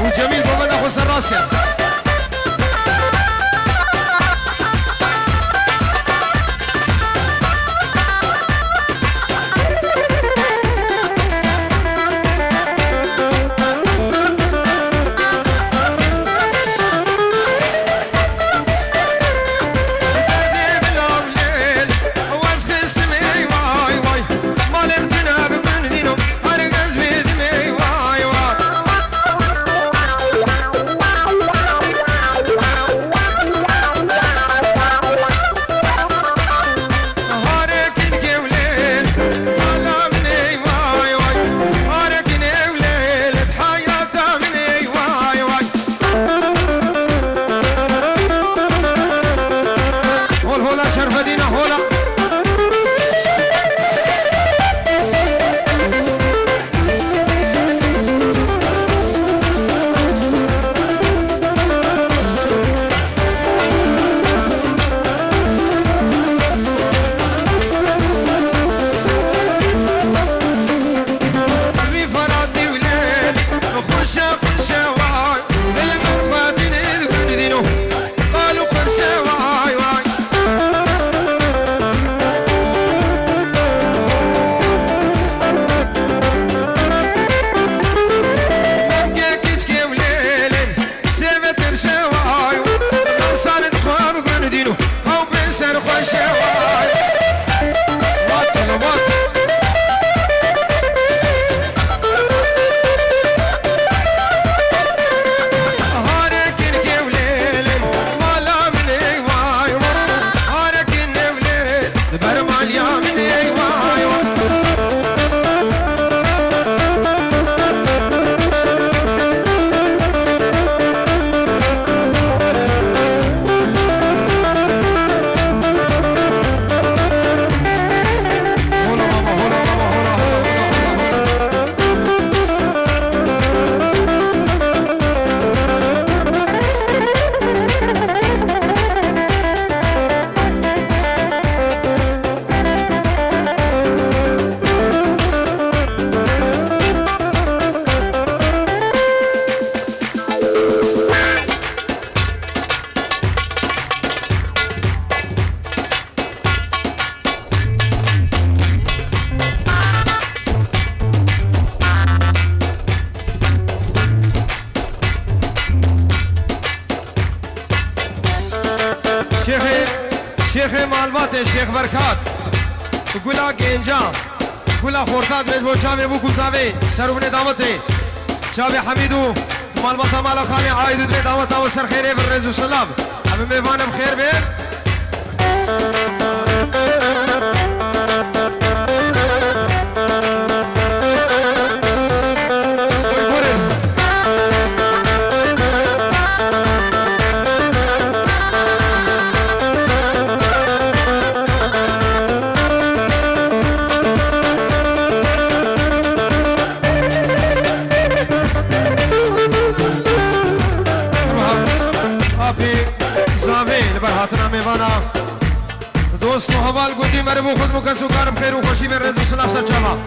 وجميل بابا ناخذ راسك. شيخي مالبات الشيخ بركات وقول لك انجام كلها خورتات بيجبو شامي بو كوزاوي سروبني دعوتي شامي حميدو مال بطا مال خالي عايد دي دعوتها وسر خيري بالرزق والسلام أبي ميفانا بخير بيه دوست و حوال گودی مربو خود مکسو کارم خیر و خوشی من رزو سلاف سر چما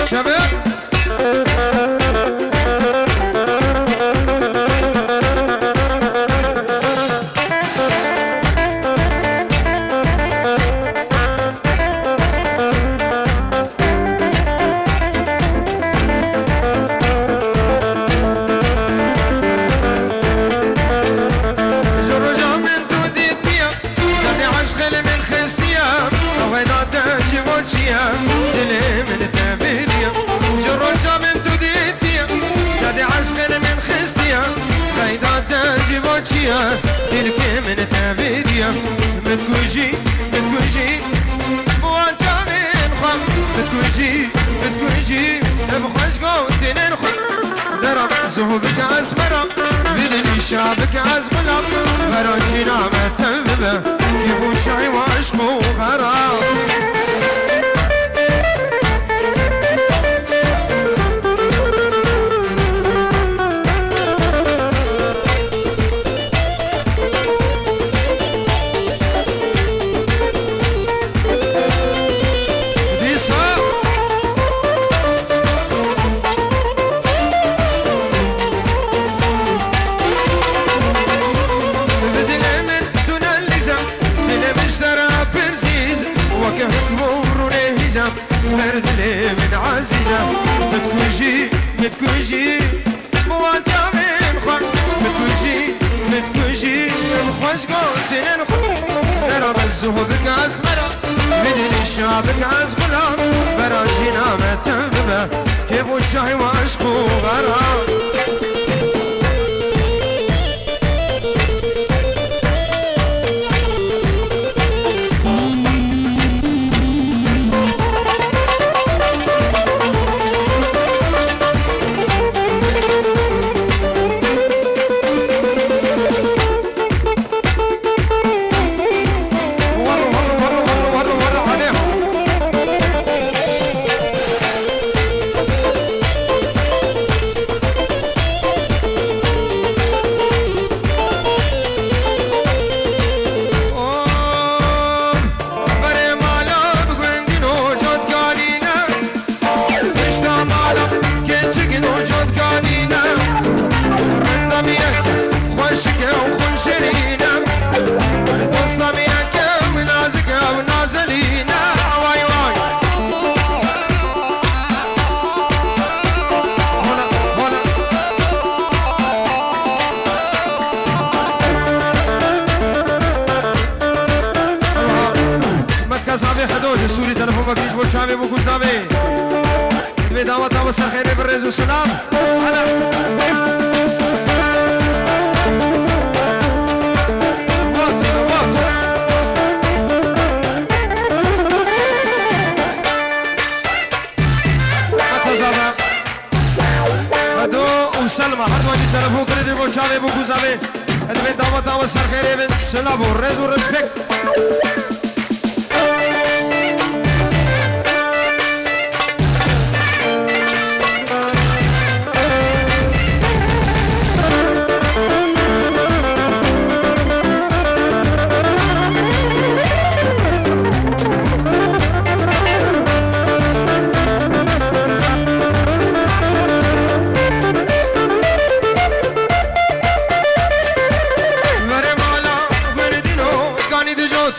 شبه دلك من تابيديا بتكوجي بواجه من خم بتكوجي بخش قوتين خم درب زهوبك أزمرا بدلي شعبك أزملا براجينا ما تنبه كيفو شعي واشقو غرام مردلي من عزيزة بتكوجي مواجه من خم بتكوجي بخوش قوتين خم درب الزهوبك أزمرا بدل الشعبك أزملا براجينا ما تنبه كيف الشعي واشقو غرام سوري تلفون بكريش بوشامي بوكو سامي دبي دعوة وصل خيري بالرزق والسلام هلا هدو وسلمى هردواني تلفون كريدي بوشامي بوكو سامي دبي دعوة وصل خيري بالسلام والرزق والرسبكت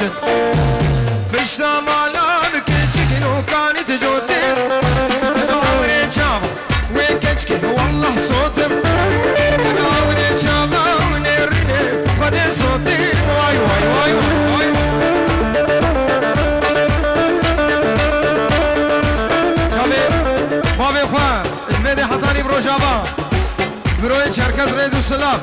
Listen. السلام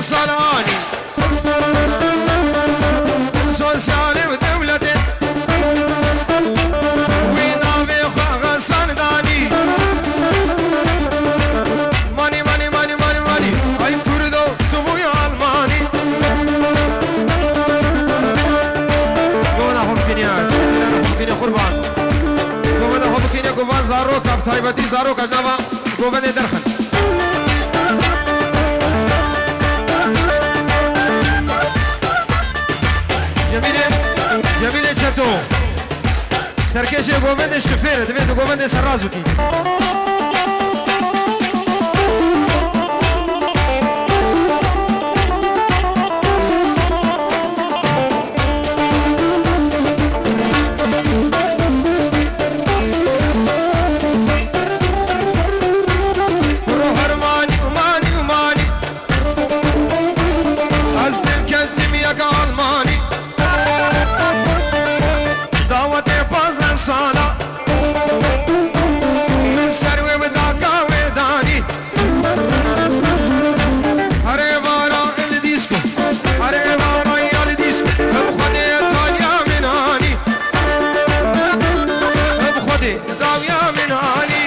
صلاني سوسيالي ودولتي وينامي خواغ صنداني ماني ماني ماني ماني ماني اي كردو تبوي الماني قونا هم كنيا قربان قونا هم كنيا قوان زاروك اب تايبتي زاروك اجنبا قونا درخن جميل چتو سرکش گووند شفیر دوید گووند سراز بکی سالا من سروي وداكا وداني هري بارا الديسكو هري بارا يا الديسكو بخدي ايطاليا من هاني بخدي ايطاليا من هاني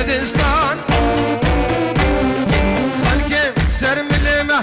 Kürdistan Halkim sermilime